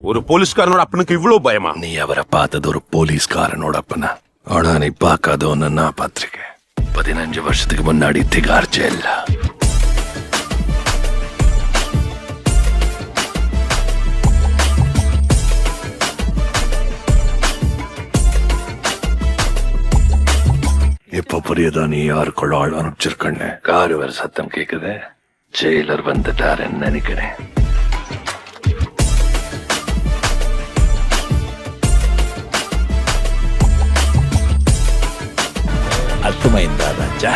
ஒரு போலீஸ்காரனோட அப்பனுக்கு இவ்வளவு பயமா? நீ அவரை பார்த்தது ஒரு போலீஸ்காரனோட அப்பனா? ஆனா நீ பார்க்காத ஒன்னு நான் பார்த்திருக்கேன். 15 வருஷத்துக்கு முன்னாடி திகார் ஜெயில்ல இப்ப புரியுதா நீ யாருக்குள்ள ஆள் அனுப்பிச்சிருக்கன்னு? காரு வர சத்தம் கேக்குது. ஜெயிலர் வந்துட்டாருன்னு நினைக்கிறேன். అర్థమైందా రాజా?